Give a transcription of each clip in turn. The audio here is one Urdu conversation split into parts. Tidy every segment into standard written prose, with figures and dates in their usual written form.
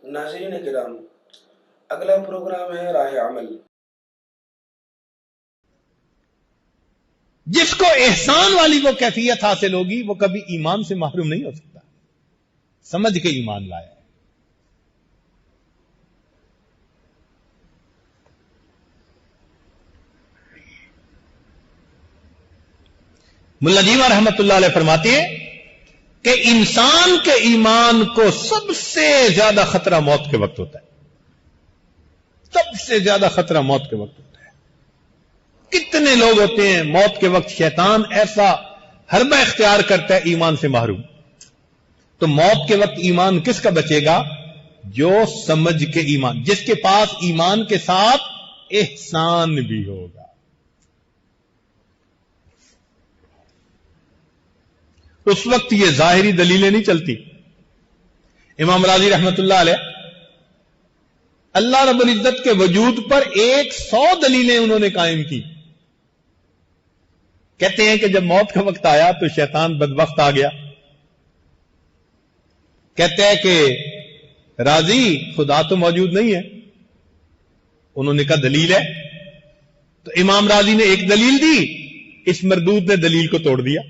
ناظرین کرام، اگلا پروگرام ہے راہ عمل۔ جس کو احسان والی وہ کیفیت حاصل ہوگی وہ کبھی ایمان سے محروم نہیں ہو سکتا، سمجھ کے ایمان لایا۔ ملا جیوا رحمت اللہ علیہ فرماتے ہیں کہ انسان کے ایمان کو سب سے زیادہ خطرہ موت کے وقت ہوتا ہے، سب سے زیادہ خطرہ موت کے وقت ہوتا ہے۔ کتنے لوگ ہوتے ہیں موت کے وقت شیطان ایسا حربہ اختیار کرتا ہے ایمان سے محروم۔ تو موت کے وقت ایمان کس کا بچے گا؟ جو سمجھ کے ایمان، جس کے پاس ایمان کے ساتھ احسان بھی ہوگا۔ اس وقت یہ ظاہری دلیلیں نہیں چلتی۔ امام راضی رحمت اللہ علیہ اللہ رب العزت کے وجود پر 100 دلیلیں انہوں نے قائم کی۔ کہتے ہیں کہ جب موت کا وقت آیا تو شیطان بدبخت آ گیا، کہتے ہیں کہ راضی خدا تو موجود نہیں ہے۔ انہوں نے کہا دلیل ہے، تو امام راضی نے ایک دلیل دی، اس مردود نے دلیل کو توڑ دیا۔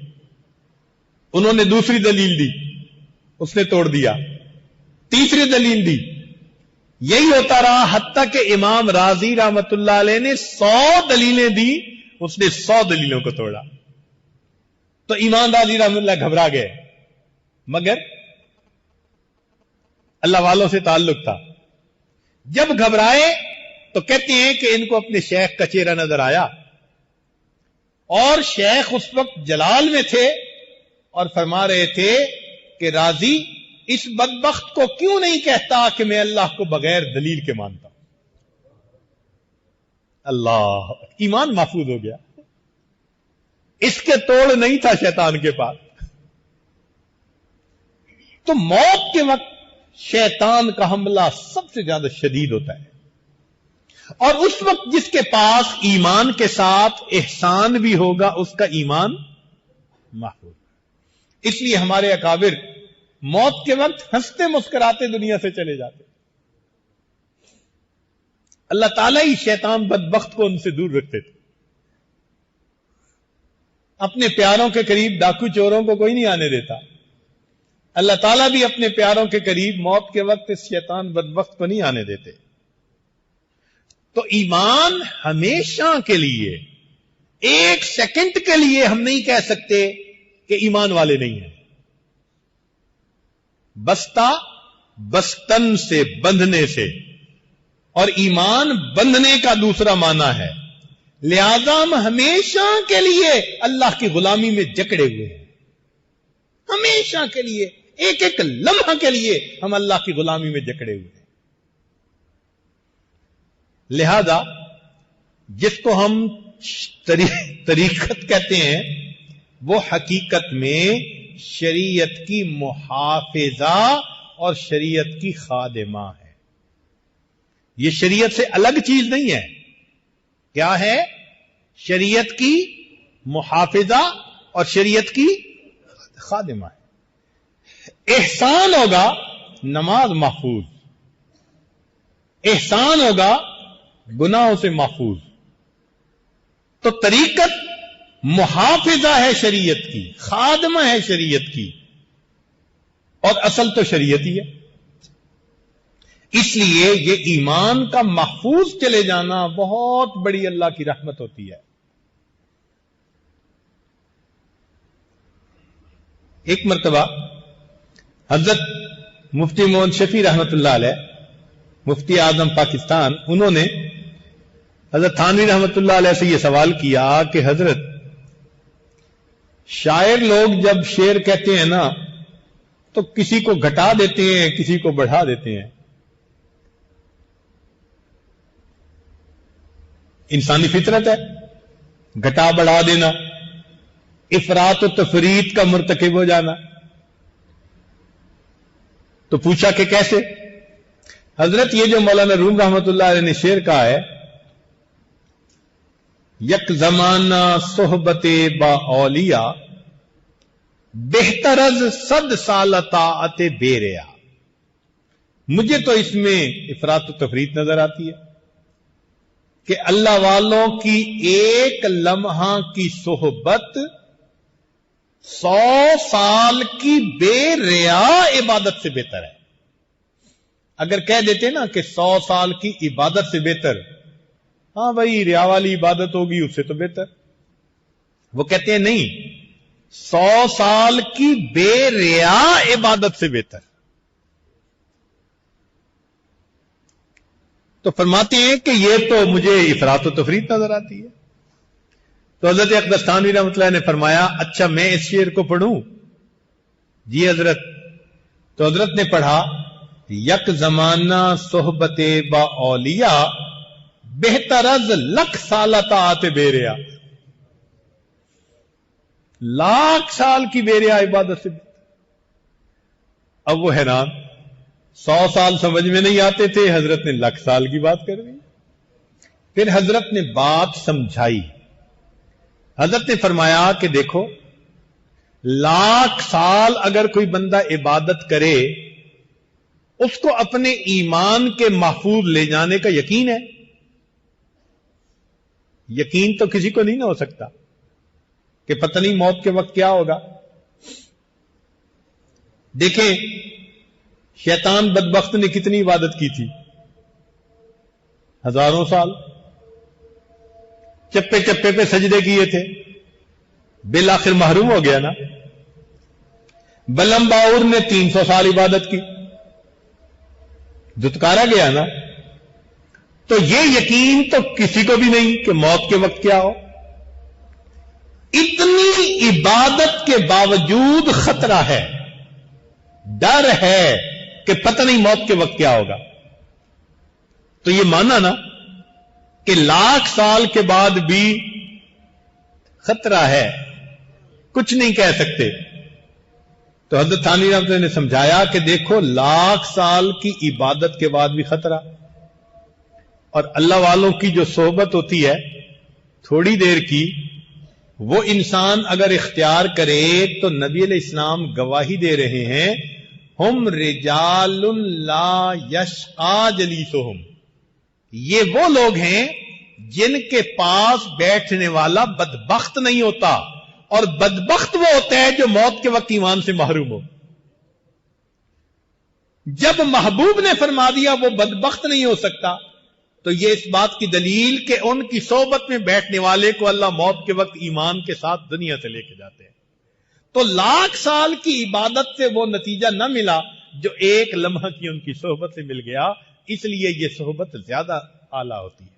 انہوں نے دوسری دلیل دی، اس نے توڑ دیا، تیسری دلیل دی، یہی ہوتا رہا حتیٰ کہ امام راضی رحمت اللہ علیہ نے 100 دلیلیں دی، اس نے 100 دلیلوں کو توڑا۔ تو امام راضی رحمت اللہ گھبرا گئے، مگر اللہ والوں سے تعلق تھا۔ جب گھبرائے تو کہتے ہیں کہ ان کو اپنے شیخ کا چہرہ نظر آیا، اور شیخ اس وقت جلال میں تھے اور فرما رہے تھے کہ راضی اس بدبخت کو کیوں نہیں کہتا کہ میں اللہ کو بغیر دلیل کے مانتا ہوں۔ اللہ، ایمان محفوظ ہو گیا، اس کے توڑ نہیں تھا شیطان کے پاس۔ تو موت کے وقت شیطان کا حملہ سب سے زیادہ شدید ہوتا ہے، اور اس وقت جس کے پاس ایمان کے ساتھ احسان بھی ہوگا اس کا ایمان محفوظ۔ اس لیے ہمارے اکابر موت کے وقت ہنستے مسکراتے دنیا سے چلے جاتے۔ اللہ تعالیٰ ہی شیطان بدبخت کو ان سے دور رکھتے تھے۔ اپنے پیاروں کے قریب ڈاکو چوروں کو کوئی نہیں آنے دیتا، اللہ تعالیٰ بھی اپنے پیاروں کے قریب موت کے وقت اس شیطان بدبخت کو نہیں آنے دیتے۔ تو ایمان ہمیشہ کے لیے، ایک سیکنڈ کے لیے ہم نہیں کہہ سکتے کہ ایمان والے نہیں ہیں۔ بستہ بستن سے، بندھنے سے، اور ایمان بندھنے کا دوسرا معنی ہے، لہذا ہم ہمیشہ کے لیے اللہ کی غلامی میں جکڑے ہوئے ہیں، ہمیشہ کے لیے، ایک ایک لمحہ کے لیے ہم اللہ کی غلامی میں جکڑے ہوئے ہیں۔ لہذا جس کو ہم طریقت کہتے ہیں وہ حقیقت میں شریعت کی محافظہ اور شریعت کی خادمہ ہے۔ یہ شریعت سے الگ چیز نہیں ہے۔ کیا ہے؟ شریعت کی محافظہ اور شریعت کی خادمہ ہے۔ احسان ہوگا نماز محفوظ، احسان ہوگا گناہوں سے محفوظ۔ تو طریقت محافظہ ہے شریعت کی، خادمہ ہے شریعت کی، اور اصل تو شریعت ہی ہے۔ اس لیے یہ ایمان کا محفوظ چلے جانا بہت بڑی اللہ کی رحمت ہوتی ہے۔ ایک مرتبہ حضرت مفتی محمد شفیع رحمت اللہ علیہ، مفتی اعظم پاکستان، انہوں نے حضرت تھانوی رحمت اللہ علیہ سے یہ سوال کیا کہ حضرت، شاعر لوگ جب شعر کہتے ہیں نا تو کسی کو گھٹا دیتے ہیں، کسی کو بڑھا دیتے ہیں۔ انسانی فطرت ہے گھٹا بڑھا دینا، افراط و تفریط کا مرتکب ہو جانا۔ تو پوچھا کہ کیسے؟ حضرت یہ جو مولانا روم رحمت اللہ علیہ نے شعر کہا ہے، یک زمانہ صحبت با اولیاء بہتر از 100 سال طاعت بے ریا۔ مجھے تو اس میں افراط و تفریط نظر آتی ہے کہ اللہ والوں کی ایک لمحہ کی صحبت 100 سال کی بے ریا عبادت سے بہتر ہے. اگر کہہ دیتے نا کہ 100 سال کی عبادت سے بہتر، ہاں بھائی ریا والی عبادت ہوگی اس سے تو بہتر. وہ کہتے ہیں نہیں، 100 سال کی بے ریا عبادت سے بہتر. تو فرماتے ہیں کہ یہ تو مجھے افراط و تفریط نظر آتی ہے. تو حضرت اقدس تھانوی رحمۃ اللہ نے فرمایا اچھا میں اس شعر کو پڑھوں؟ جی حضرت. تو حضرت نے پڑھا یک زمانہ صحبت با اولیاء بہتر از لکھ سالہ طاعت بے ریا. لاکھ سال کی بے ریا عبادت سے. اب وہ حیران، 100 سال سمجھ میں نہیں آتے تھے، حضرت نے لکھ سال کی بات کر دی. پھر حضرت نے بات سمجھائی. حضرت نے فرمایا کہ دیکھو، لاکھ سال اگر کوئی بندہ عبادت کرے، اس کو اپنے ایمان کے محفوظ لے جانے کا یقین ہے. یقین تو کسی کو نہیں نہ ہو سکتا کہ پتہ نہیں موت کے وقت کیا ہوگا. دیکھیں شیطان بدبخت نے کتنی عبادت کی تھی، ہزاروں سال چپے چپے پہ سجدے کیے تھے، بالآخر محروم ہو گیا نا. بلم باور نے 300 سال عبادت کی، دھتکارا گیا نا. تو یہ یقین تو کسی کو بھی نہیں کہ موت کے وقت کیا ہو. اتنی عبادت کے باوجود خطرہ ہے، ڈر ہے کہ پتہ نہیں موت کے وقت کیا ہوگا. تو یہ مانا نا کہ لاکھ سال کے بعد بھی خطرہ ہے، کچھ نہیں کہہ سکتے. تو حضرت تھانوی رحمۃ اللہ نے سمجھایا کہ دیکھو لاکھ سال کی عبادت کے بعد بھی خطرہ، اور اللہ والوں کی جو صحبت ہوتی ہے تھوڑی دیر کی، وہ انسان اگر اختیار کرے تو نبی علیہ السلام گواہی دے رہے ہیں ہم رجال لا یشقا جلیسہم، یہ وہ لوگ ہیں جن کے پاس بیٹھنے والا بدبخت نہیں ہوتا، اور بدبخت وہ ہوتا ہے جو موت کے وقت ایمان سے محروم ہو. جب محبوب نے فرما دیا وہ بدبخت نہیں ہو سکتا، تو یہ اس بات کی دلیل کہ ان کی صحبت میں بیٹھنے والے کو اللہ موت کے وقت ایمان کے ساتھ دنیا سے لے کے جاتے ہیں. تو لاکھ سال کی عبادت سے وہ نتیجہ نہ ملا جو ایک لمحہ کی ان کی صحبت سے مل گیا، اس لیے یہ صحبت زیادہ اعلیٰ ہوتی ہے.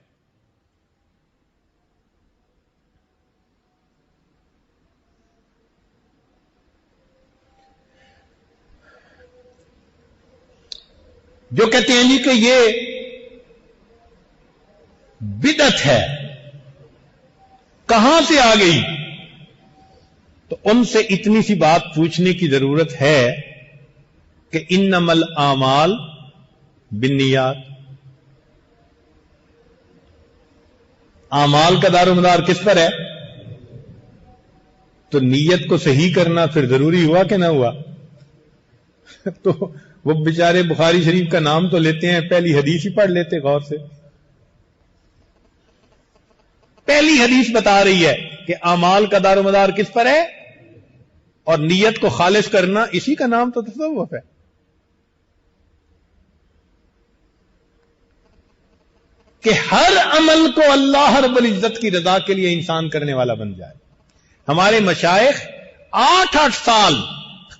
جو کہتے ہیں جی کہ یہ بدعت ہے، کہاں سے آ گئی؟ تو ان سے اتنی سی بات پوچھنے کی ضرورت ہے کہ انما الاعمال بالنیات، اعمال کا دار و مدار کس پر ہے؟ تو نیت کو صحیح کرنا پھر ضروری ہوا کہ نہ ہوا؟ تو وہ بیچارے بخاری شریف کا نام تو لیتے ہیں، پہلی حدیث ہی پڑھ لیتے غور سے. پہلی حدیث بتا رہی ہے کہ اعمال کا دار و مدار کس پر ہے، اور نیت کو خالص کرنا، اسی کا نام تو تصوف ہے. کہ ہر عمل کو اللہ رب العزت کی رضا کے لیے انسان کرنے والا بن جائے. ہمارے مشائخ 8 سال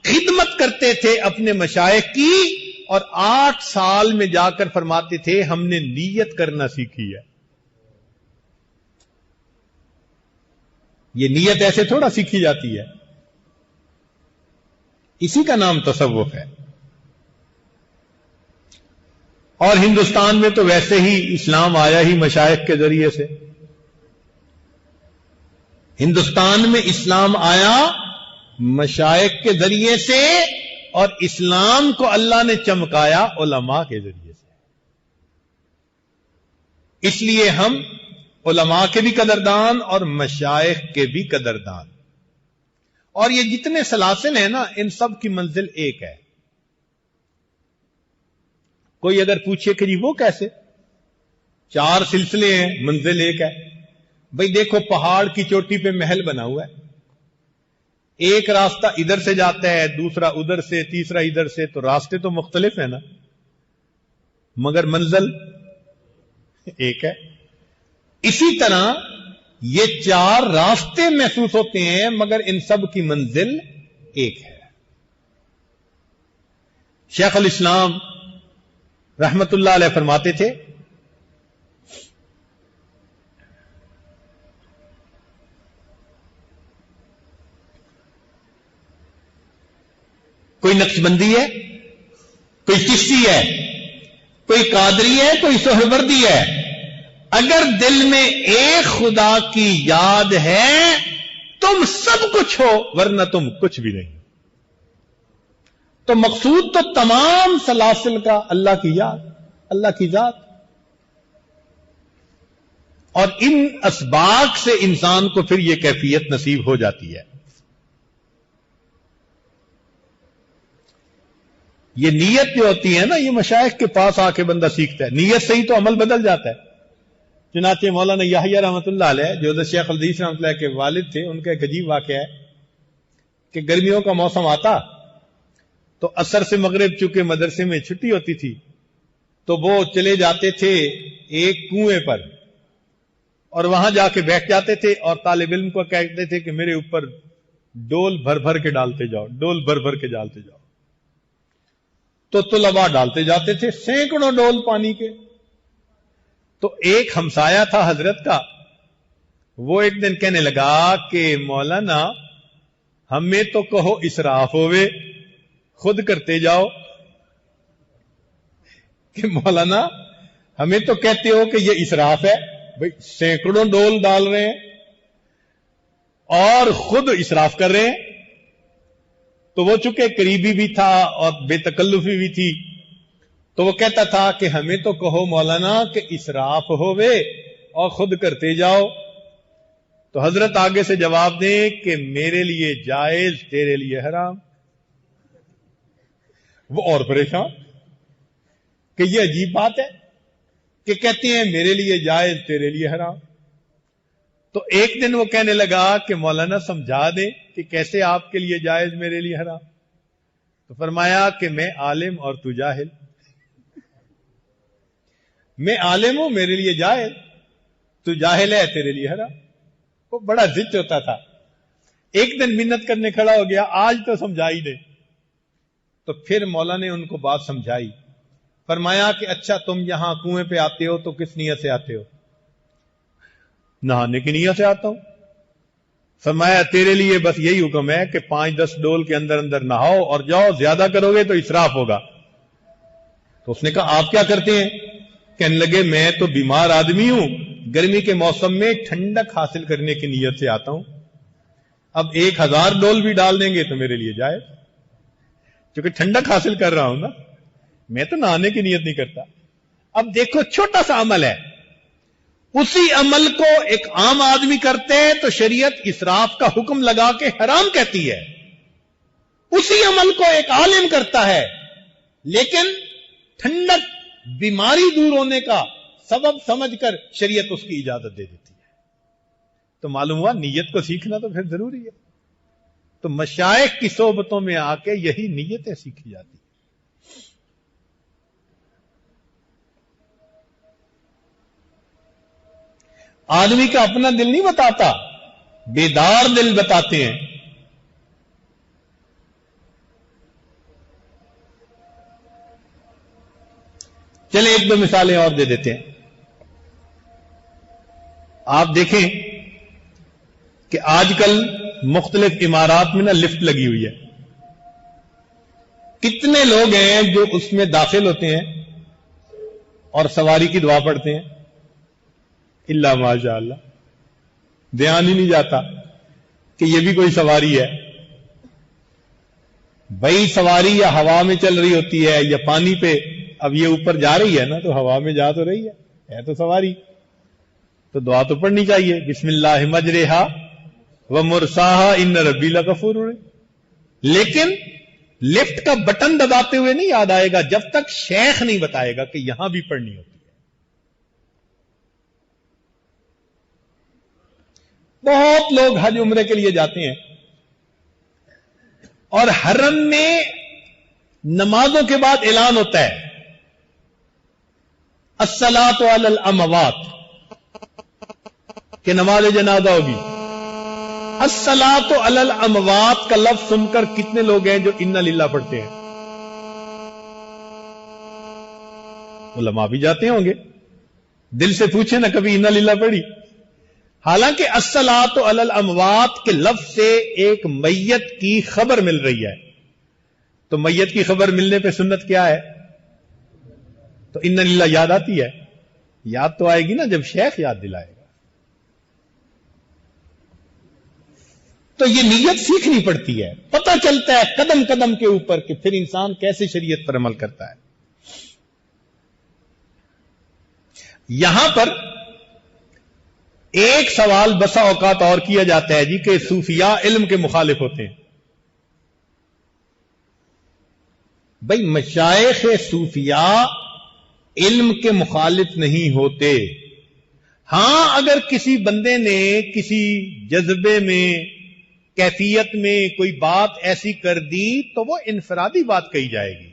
خدمت کرتے تھے اپنے مشائخ کی، اور 8 سال میں جا کر فرماتے تھے ہم نے نیت کرنا سیکھی ہے. یہ نیت ایسے تھوڑا سیکھی جاتی ہے، اسی کا نام تصوف ہے. اور ہندوستان میں تو ویسے ہی اسلام آیا ہی مشائخ کے ذریعے سے. ہندوستان میں اسلام آیا مشائخ کے ذریعے سے، اور اسلام کو اللہ نے چمکایا علماء کے ذریعے سے. اس لیے ہم علماء کے بھی قدردان اور مشائخ کے بھی قدردان. اور یہ جتنے سلاسل ہیں نا، ان سب کی منزل ایک ہے. کوئی اگر پوچھے کہ جی وہ کیسے؟ 4 سلسلے ہیں، منزل ایک ہے. بھئی دیکھو پہاڑ کی چوٹی پہ محل بنا ہوا ہے، ایک راستہ ادھر سے جاتا ہے، دوسرا ادھر سے، تیسرا ادھر سے، تو راستے تو مختلف ہیں نا، مگر منزل ایک ہے. اسی طرح یہ 4 راستے محسوس ہوتے ہیں مگر ان سب کی منزل ایک ہے. شیخ الاسلام رحمت اللہ علیہ فرماتے تھے کوئی نقشبندی ہے، کوئی چشتی ہے، کوئی قادری ہے، کوئی سہروردی ہے، اگر دل میں ایک خدا کی یاد ہے تم سب کچھ ہو، ورنہ تم کچھ بھی نہیں. تو مقصود تو تمام سلاسل کا اللہ کی یاد، اللہ کی ذات، اور ان اسباق سے انسان کو پھر یہ کیفیت نصیب ہو جاتی ہے. یہ نیت جو ہوتی ہے نا، یہ مشائخ کے پاس آ کے بندہ سیکھتا ہے. نیت سے ہی تو عمل بدل جاتا ہے. چنانچہ مولانا یحییٰ رحمۃ اللہ علیہ جو حضرت شیخ الحدیث رحمۃ اللہ کے والد تھے، ان کا ایک عجیب واقعہ ہے کہ گرمیوں کا موسم آتا تو عصر سے مغرب چونکہ مدرسے میں چھٹی ہوتی تھی تو وہ چلے جاتے تھے ایک کنویں پر اور وہاں جا کے بیٹھ جاتے تھے اور طالب علم کو کہتے تھے کہ میرے اوپر ڈول بھر بھر کے ڈالتے جاؤ، ڈول بھر بھر کے ڈالتے جاؤ. تو طلباء ڈالتے جاتے تھے سینکڑوں ڈول پانی کے. تو ایک ہمسایہ تھا حضرت کا، وہ ایک دن کہنے لگا کہ مولانا ہمیں تو کہو اسراف ہوئے، خود کرتے جاؤ. کہ مولانا ہمیں تو کہتے ہو کہ یہ اسراف ہے، بھئی سینکڑوں ڈول ڈال رہے ہیں اور خود اسراف کر رہے ہیں. تو وہ چونکہ قریبی بھی تھا اور بے تکلفی بھی تھی تو وہ کہتا تھا کہ ہمیں تو کہو مولانا کہ اسراف ہوئے اور خود کرتے جاؤ. تو حضرت آگے سے جواب دیں کہ میرے لیے جائز، تیرے لیے حرام. وہ اور پریشان کہ یہ عجیب بات ہے کہ کہتے ہیں میرے لیے جائز، تیرے لیے حرام. تو ایک دن وہ کہنے لگا کہ مولانا سمجھا دیں کہ کیسے آپ کے لیے جائز، میرے لیے حرام. تو فرمایا کہ میں عالم اور تو جاہل. میں عالم ہوں، میرے لیے جائز، تو جاہل ہے، تیرے لیے حرام. وہ بڑا ضد ہوتا تھا. ایک دن منت کرنے کھڑا ہو گیا، آج تو سمجھائی دے. تو پھر مولا نے ان کو بات سمجھائی. فرمایا کہ اچھا تم یہاں کنویں پہ آتے ہو تو کس نیت سے آتے ہو؟ نہانے کی نیت سے آتا ہوں. فرمایا تیرے لیے بس یہی حکم ہے کہ 5-10 ڈول کے اندر اندر نہاؤ اور جاؤ، زیادہ کرو گے تو اسراف ہوگا. تو اس نے کہا آپ کیا کرتے ہیں؟ کہنے لگے میں تو بیمار آدمی ہوں، گرمی کے موسم میں ٹھنڈک حاصل کرنے کی نیت سے آتا ہوں. اب 1000 ڈول بھی ڈال دیں گے تو میرے لیے جائے، کیونکہ ٹھنڈک حاصل کر رہا ہوں نا، میں تو نہانے کی نیت نہیں کرتا. اب دیکھو چھوٹا سا عمل ہے، اسی عمل کو ایک عام آدمی کرتے ہیں تو شریعت اسراف کا حکم لگا کے حرام کہتی ہے. اسی عمل کو ایک عالم کرتا ہے لیکن ٹھنڈک، بیماری دور ہونے کا سبب سمجھ کر شریعت اس کی اجازت دے دیتی ہے. تو معلوم ہوا نیت کو سیکھنا تو پھر ضروری ہے. تو مشائخ کی صحبتوں میں آ کے یہی نیتیں سیکھی جاتی ہیں. آدمی کا اپنا دل نہیں بتاتا، بیدار دل بتاتے ہیں. چلیں 1-2 مثالیں اور دے دیتے ہیں. آپ دیکھیں کہ آج کل مختلف عمارات میں نا لفٹ لگی ہوئی ہے. کتنے لوگ ہیں جو اس میں داخل ہوتے ہیں اور سواری کی دعا پڑھتے ہیں؟ اللہ ماشاء اللہ، دھیان ہی نہیں جاتا کہ یہ بھی کوئی سواری ہے. بھائی سواری یا ہوا میں چل رہی ہوتی ہے یا پانی پہ. اب یہ اوپر جا رہی ہے نا تو ہوا میں جا تو رہی ہے تو سواری. تو دعا تو پڑھنی چاہیے، بسم اللہ مجریہا و مرساہا ان ربی لغفور. لیکن لفٹ کا بٹن دباتے ہوئے نہیں یاد آئے گا جب تک شیخ نہیں بتائے گا کہ یہاں بھی پڑھنی ہوتی ہے. بہت لوگ حج عمرے کے لیے جاتے ہیں اور حرم میں نمازوں کے بعد اعلان ہوتا ہے الصلاۃ علی الاموات کہ نماز جنازہ ہوگی. الصلاۃ علی الاموات کا لفظ سن کر کتنے لوگ ہیں جو انا للہ پڑھتے ہیں؟ علماء بھی جاتے ہوں گے, دل سے پوچھیں نا کبھی انا للہ پڑھی؟ حالانکہ الصلاۃ علی الاموات کے لفظ سے ایک میت کی خبر مل رہی ہے. تو میت کی خبر ملنے پہ سنت کیا ہے؟ تو انا للہ یاد آتی ہے. یاد تو آئے گی نا جب شیخ یاد دلائے گا. تو یہ نیت سیکھنی پڑتی ہے. پتہ چلتا ہے قدم قدم کے اوپر کہ پھر انسان کیسے شریعت پر عمل کرتا ہے. یہاں پر ایک سوال بسا اوقات اور کیا جاتا ہے جی کہ صوفیاء علم کے مخالف ہوتے ہیں. بھائی مشائخ صوفیاء علم کے مخالف نہیں ہوتے. ہاں اگر کسی بندے نے کسی جذبے میں کیفیت میں کوئی بات ایسی کر دی تو وہ انفرادی بات کہی جائے گی.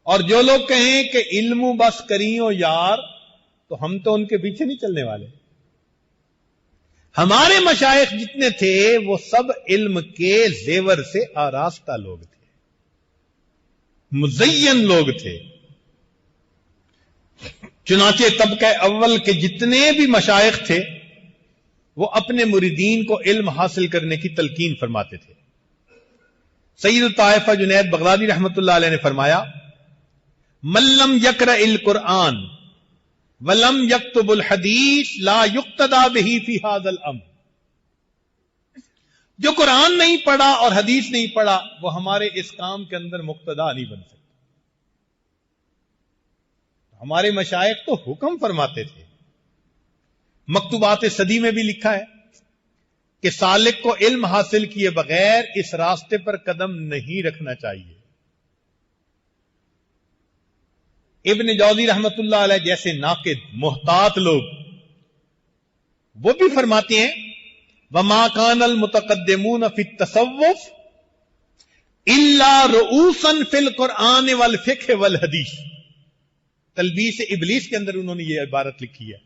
اور جو لوگ کہیں کہ علم بس کریو یار تو ہم تو ان کے پیچھے نہیں چلنے والے. ہمارے مشائخ جتنے تھے وہ سب علم کے زیور سے آراستہ لوگ تھے, مزین لوگ تھے. چنانچہ طبقہ اول کے جتنے بھی مشائخ تھے وہ اپنے مریدین کو علم حاصل کرنے کی تلقین فرماتے تھے. سید الطائفہ جنید بغدادی رحمت اللہ علیہ نے فرمایا من لم یقرأ القرآن ولم یکتب الحدیث لا یقتدی بہ فی ھذا الامر. جو قرآن نہیں پڑھا اور حدیث نہیں پڑھا وہ ہمارے اس کام کے اندر مقتدا نہیں بن سکتا. ہمارے مشائخ تو حکم فرماتے تھے. مکتوبات صدی میں بھی لکھا ہے کہ سالک کو علم حاصل کیے بغیر اس راستے پر قدم نہیں رکھنا چاہیے. ابن جوزی رحمت اللہ علیہ جیسے ناقد محتاط لوگ وہ بھی فرماتے ہیں وما كان المتقدمون في التصوف الا رؤوسا في القرآن والفقه والحدیث. تلبیس ابلیس کے اندر انہوں نے یہ عبارت لکھی ہے.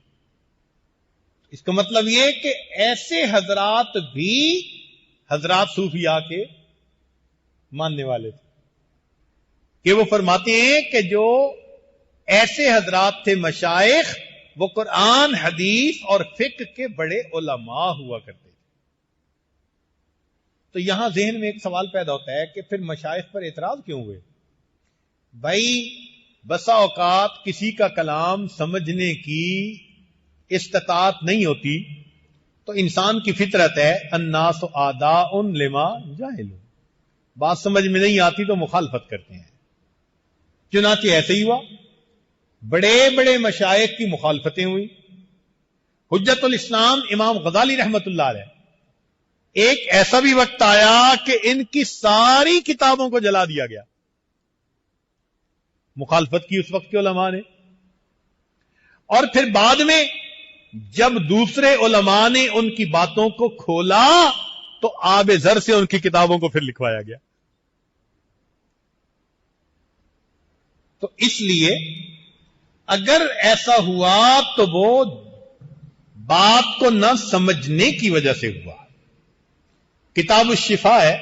اس کا مطلب یہ کہ ایسے حضرات بھی حضرات صوفیاء کے ماننے والے تھے کہ وہ فرماتے ہیں کہ جو ایسے حضرات تھے مشائخ وہ قرآن حدیث اور فقہ کے بڑے علماء ہوا کرتے تھے. تو یہاں ذہن میں ایک سوال پیدا ہوتا ہے کہ پھر مشائخ پر اعتراض کیوں ہوئے؟ بھائی بسا اوقات کسی کا کلام سمجھنے کی استطاعت نہیں ہوتی تو انسان کی فطرت ہے الناس اعداء لما جاہلون. بات سمجھ میں نہیں آتی تو مخالفت کرتے ہیں. چنانچہ ایسے ہی ہوا, بڑے بڑے مشائخ کی مخالفتیں ہوئی. حجت الاسلام امام غزالی رحمت اللہ علیہ ایک ایسا بھی وقت آیا کہ ان کی ساری کتابوں کو جلا دیا گیا. مخالفت کی اس وقت کے علماء نے. اور پھر بعد میں جب دوسرے علماء نے ان کی باتوں کو کھولا تو آب زر سے ان کی کتابوں کو پھر لکھوایا گیا. تو اس لیے اگر ایسا ہوا تو وہ بات کو نہ سمجھنے کی وجہ سے ہوا. کتاب الشفا ہے,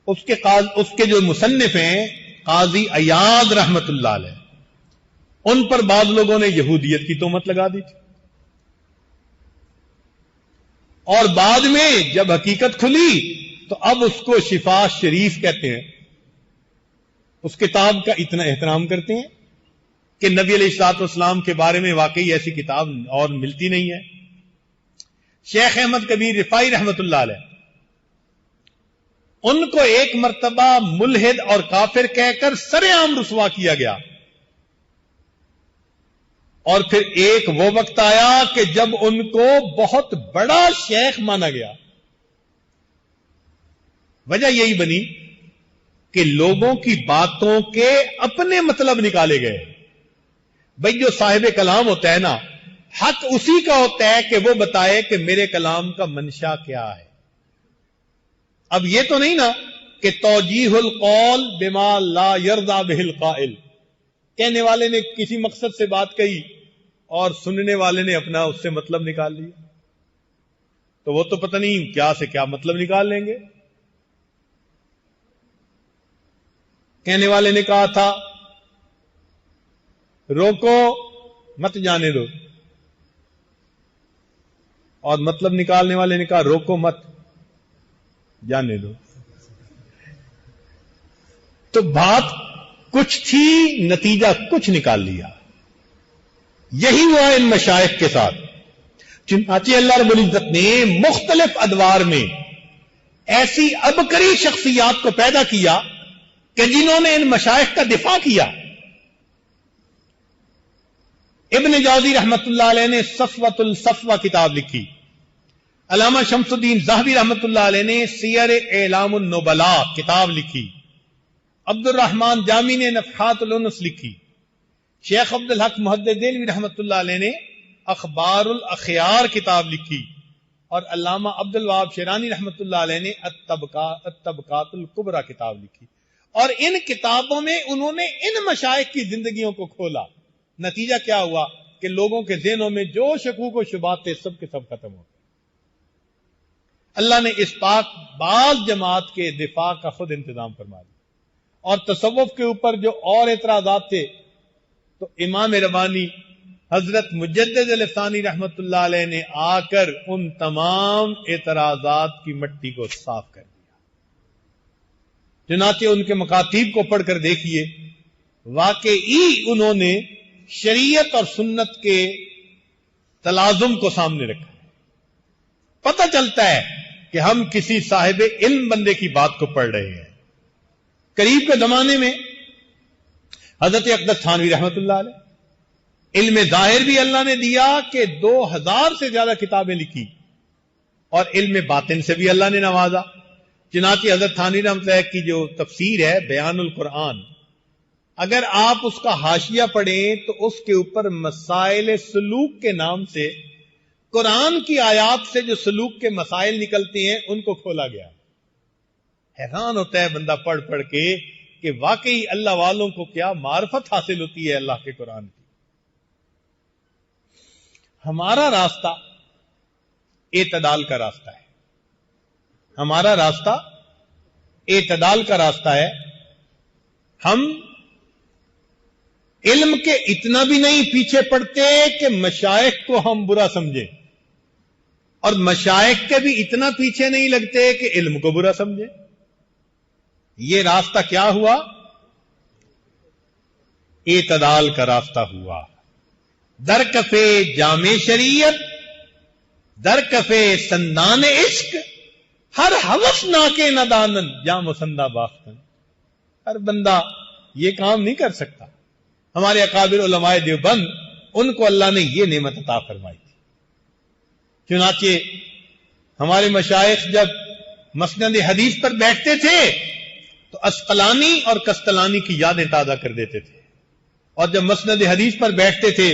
اس کے جو مصنف ہیں قاضی ایاض رحمت اللہ علیہ, ان پر بعض لوگوں نے یہودیت کی تہمت لگا دی تھی. اور بعد میں جب حقیقت کھلی تو اب اس کو شفا شریف کہتے ہیں. اس کتاب کا اتنا احترام کرتے ہیں کہ نبی علیہ الصلوۃ والسلام کے بارے میں واقعی ایسی کتاب اور ملتی نہیں ہے. شیخ احمد کبیر رفاعی رحمت اللہ علیہ, ان کو ایک مرتبہ ملحد اور کافر کہہ کر سر عام رسوا کیا گیا. اور پھر ایک وہ وقت آیا کہ جب ان کو بہت بڑا شیخ مانا گیا. وجہ یہی بنی کہ لوگوں کی باتوں کے اپنے مطلب نکالے گئے. بھئی جو صاحب کلام ہوتا ہے نا، حق اسی کا ہوتا ہے کہ وہ بتائے کہ میرے کلام کا منشا کیا ہے. اب یہ تو نہیں نا کہ توجیہ القول بما لا یرضى به القائل، کہنے والے نے کسی مقصد سے بات کہی اور سننے والے نے اپنا اس سے مطلب نکال لیا، تو وہ تو پتہ نہیں کیا سے کیا مطلب نکال لیں گے. کہنے والے نے کہا تھا روکو مت جانے دو، اور مطلب نکالنے والے نے کہا روکو مت جانے دو. تو بات کچھ تھی، نتیجہ کچھ نکال لیا. یہی ہوا ان مشائخ کے ساتھ. چنانچہ اللہ رب العزت نے مختلف ادوار میں ایسی عبقری شخصیات کو پیدا کیا کہ جنہوں نے ان مشائخ کا دفاع کیا. ابن جوزی رحمت اللہ علیہ نے صفوۃ الصفوہ کتاب لکھی. علامہ شمس الدین ذہبی رحمت اللہ علیہ نے سیر اعلام النبلاء کتاب لکھی. عبد الرحمن جامی نے نفحات الانس لکھی. شیخ عبد الحق محدث دہلوی رحمت اللہ علیہ نے اخبار الاخیار کتاب لکھی. اور علامہ عبد الوہاب شیرانی رحمت اللہ علیہ نے الطبقات الکبریٰ کتاب لکھی. اور ان کتابوں میں انہوں نے ان مشائخ کی زندگیوں کو کھولا. نتیجہ کیا ہوا کہ لوگوں کے ذہنوں میں جو شکوک و شبہات تھے سب کے سب ختم ہو گئے. اللہ نے اس پاک بعض جماعت کے دفاع کا خود انتظام فرما دیا. اور تصوف کے اوپر جو اور اعتراضات تھے تو امام ربانی حضرت مجدد الثانی رحمت اللہ علیہ نے آ کر ان تمام اعتراضات کی مٹی کو صاف کر دیا. چنانچہ ان کے مکاتیب کو پڑھ کر دیکھیے، واقعی انہوں نے شریعت اور سنت کے تلازم کو سامنے رکھا. پتہ چلتا ہے کہ ہم کسی صاحب علم بندے کی بات کو پڑھ رہے ہیں. قریب کے زمانے میں حضرت اقدس تھانوی رحمت اللہ علیہ علم ظاہر بھی اللہ نے دیا کہ 2000 سے زیادہ کتابیں لکھی، اور علم باطن سے بھی اللہ نے نوازا. چنانچہ حضرت تھانوی رحمت اللہ کی جو تفسیر ہے بیان القرآن، اگر آپ اس کا حاشیہ پڑھیں تو اس کے اوپر مسائل سلوک کے نام سے قرآن کی آیات سے جو سلوک کے مسائل نکلتے ہیں ان کو کھولا گیا. حیران ہوتا ہے بندہ پڑھ پڑھ کے کہ واقعی اللہ والوں کو کیا معرفت حاصل ہوتی ہے اللہ کے قرآن کی. ہمارا راستہ اعتدال کا راستہ ہے. ہمارا راستہ اعتدال کا راستہ ہے. ہم علم کے اتنا بھی نہیں پیچھے پڑتے کہ مشائخ کو ہم برا سمجھیں، اور مشائخ کے بھی اتنا پیچھے نہیں لگتے کہ علم کو برا سمجھیں. یہ راستہ کیا ہوا؟ اعتدال کا راستہ ہوا. درکفے جامع شریعت، درکفے سندان عشق، ہر ہوس ناکے ندانن جام و سندہ باختن. ہر بندہ یہ کام نہیں کر سکتا. ہمارے اکابر علماء دیوبند، ان کو اللہ نے یہ نعمت عطا فرمائی تھی. چنانچہ ہمارے مشائخ جب مسند حدیث پر بیٹھتے تھے تو اسقلانی اور کستلانی کی یادیں تازہ کر دیتے تھے، اور جب مسند حدیث پر بیٹھتے تھے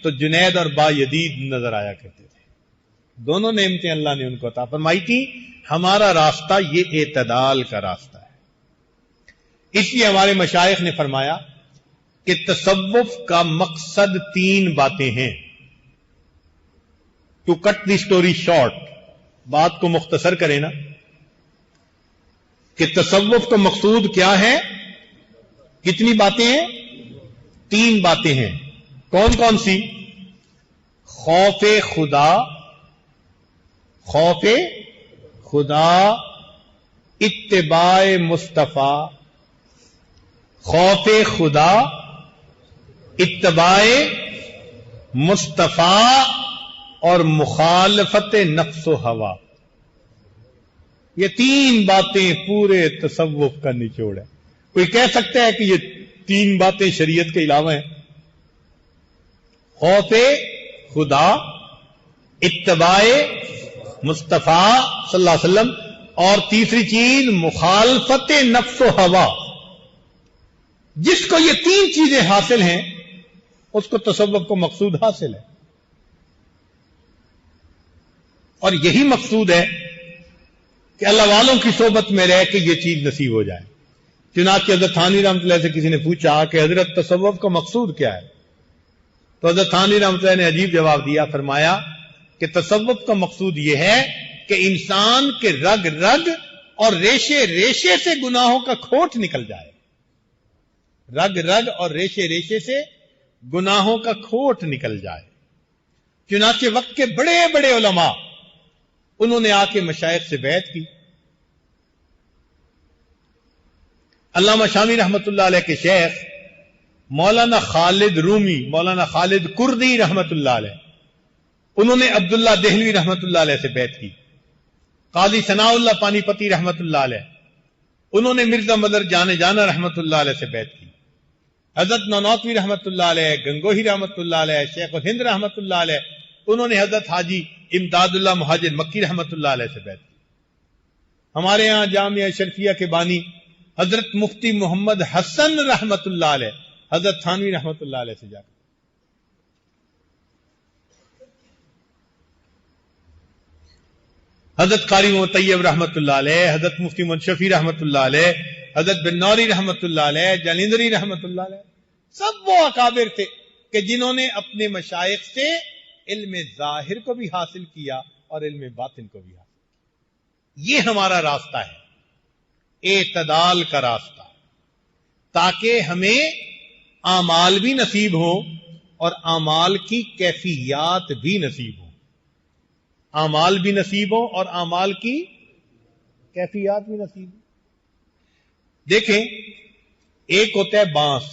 تو جنید اور با یدید نظر آیا کرتے تھے. دونوں نعمتیں اللہ نے ان کو عطا فرمائی تھی. ہمارا راستہ یہ اعتدال کا راستہ ہے. اس لیے ہمارے مشائخ نے فرمایا کہ تصوف کا مقصد 3 باتیں ہیں. To cut the story short, بات کو مختصر کریں نا، کہ تصوف کا مقصود کیا ہے؟ کتنی باتیں ہیں؟ 3 باتیں ہیں. کون کون سی؟ خوف خدا، خوف خدا، اتباع مصطفیٰ. خوف خدا، اتباع مصطفیٰ اور مخالفت نفس و ہوا. یہ 3 باتیں پورے تصوف کا نچوڑ ہے. کوئی کہہ سکتا ہے کہ یہ 3 باتیں شریعت کے علاوہ ہیں؟ خوف خدا، اتباع مصطفیٰ صلی اللہ علیہ وسلم اور تیسری چیز مخالفت نفس و ہوا. جس کو یہ تین چیزیں حاصل ہیں اس کو تصوف کو مقصود حاصل ہے. اور یہی مقصود ہے کہ اللہ والوں کی صحبت میں رہ کے یہ چیز نصیب ہو جائے. چنانچہ حضرت تھانوی رحمۃ اللہ سے کسی نے پوچھا کہ حضرت تصوف کا مقصود کیا ہے؟ تو حضرت تھانوی رحمۃ اللہ نے عجیب جواب دیا. فرمایا کہ تصوف کا مقصود یہ ہے کہ انسان کے رگ رگ اور ریشے ریشے سے گناہوں کا کھوٹ نکل جائے. رگ رگ اور ریشے ریشے سے گناہوں کا کھوٹ نکل جائے. چنانچہ وقت کے بڑے بڑے علماء انہوں نے آ کے مشائخ سے بیعت کی. علامہ شامی رحمت اللہ علیہ کے شیخ مولانا خالد رومی، مولانا خالد کردی رحمت اللہ علیہ، انہوں نے عبداللہ دہلوی رحمت اللہ علیہ سے بیعت کی. قاضی ثناء اللہ پانی پتی رحمت اللہ علیہ، انہوں نے مرزا مدر جانے جانا رحمت اللہ علیہ سے بیعت کی. حضرت نانوتوی رحمت اللہ علیہ، گنگوہی رحمت اللہ علیہ، شیخ الہند رحمت اللہ علیہ، انہوں نے حضرت حاجی امداد اللہ مہاجر مکی رحمت اللہ علیہ سے بیعت کی. ہمارے ہاں جامعہ شرفیہ کے بانی حضرت مفتی محمد حسن رحمت اللہ علیہ حضرت تھانوی رحمت اللہ علیہ سے جا کر. حضرت قاری محمد طیب رحمت اللہ علیہ، حضرت مفتی محمد شفیع رحمت اللہ علیہ، حضرت بن نوری رحمت اللہ علیہ، جلیندری رحمت اللہ علیہ، سب وہ اکابر تھے کہ جنہوں نے اپنے مشائخ سے علم ظاہر کو بھی حاصل کیا اور علم باطن کو بھی حاصل کیا. یہ ہمارا راستہ ہے، اعتدال کا راستہ، تاکہ ہمیں اعمال بھی نصیب ہوں اور اعمال کی کیفیات بھی نصیب ہوں. اعمال بھی نصیب ہوں اور اعمال کی کیفیات بھی نصیب ہوں. دیکھیں، ایک ہوتا ہے بانس،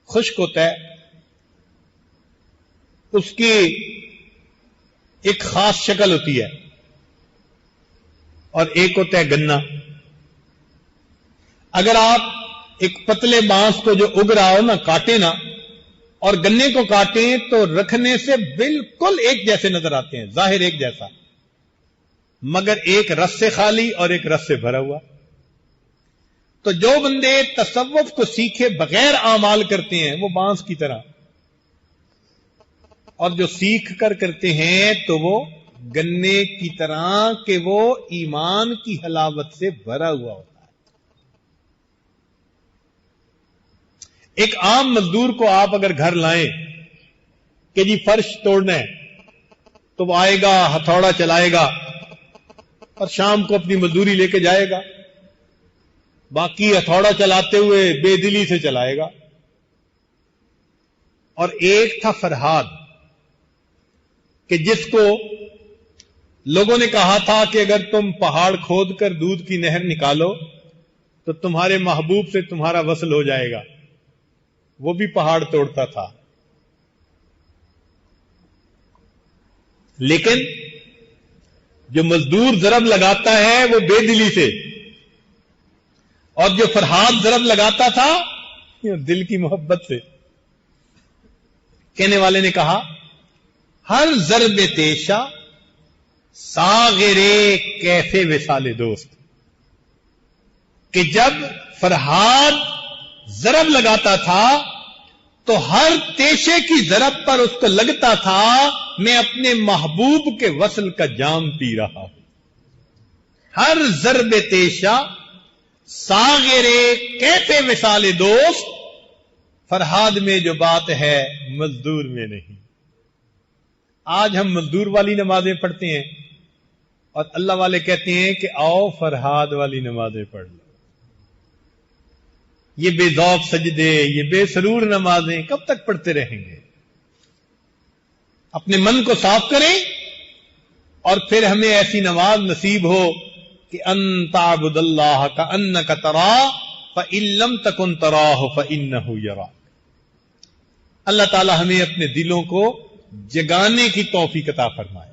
خشک ہوتا ہے، اس کی ایک خاص شکل ہوتی ہے، اور ایک ہوتا ہے گنا. اگر آپ ایک پتلے بانس کو جو اگ رہا ہو نا کاٹے نا، اور گنے کو کاٹیں تو رکھنے سے بالکل ایک جیسے نظر آتے ہیں، ظاہر ایک جیسا، مگر ایک رس سے خالی اور ایک رس سے بھرا ہوا. تو جو بندے تصوف کو سیکھے بغیر اعمال کرتے ہیں وہ بانس کی طرح، اور جو سیکھ کر کرتے ہیں تو وہ گنے کی طرح کہ وہ ایمان کی حلاوت سے بھرا ہوا ہوتا ہے. ایک عام مزدور کو آپ اگر گھر لائیں کہ جی فرش توڑنا ہے، تو وہ آئے گا، ہتھوڑا چلائے گا اور شام کو اپنی مزدوری لے کے جائے گا. باقی ہتھوڑا چلاتے ہوئے بے دلی سے چلائے گا. اور ایک تھا فرہاد کہ جس کو لوگوں نے کہا تھا کہ اگر تم پہاڑ کھود کر دودھ کی نہر نکالو تو تمہارے محبوب سے تمہارا وصل ہو جائے گا. وہ بھی پہاڑ توڑتا تھا. لیکن جو مزدور ضرب لگاتا ہے وہ بے دلی سے، اور جو فرہاد ضرب لگاتا تھا دل کی محبت سے. کہنے والے نے کہا ہر ضرب تیشا ساغرے کیفے وصال دوست، کہ جب فرہاد ضرب لگاتا تھا تو ہر تیشے کی ضرب پر اس کو لگتا تھا میں اپنے محبوب کے وصل کا جام پی رہا ہوں. ہر ضرب تیشا ساغرے کیفے وصال دوست، فرہاد میں جو بات ہے مزدور میں نہیں. آج ہم مزدور والی نمازیں پڑھتے ہیں اور اللہ والے کہتے ہیں کہ آؤ فرہاد والی نمازیں پڑھ لو. یہ بے ذوق سجدے، یہ بے سرور نمازیں کب تک پڑھتے رہیں گے؟ اپنے من کو صاف کریں اور پھر ہمیں ایسی نماز نصیب ہو کہ ان تعبد اللہ کأنک تراہ فإن لم تکن تراہ فإنہ یراک. اللہ تعالی ہمیں اپنے دلوں کو جگانے کی توفیق عطا فرمائے.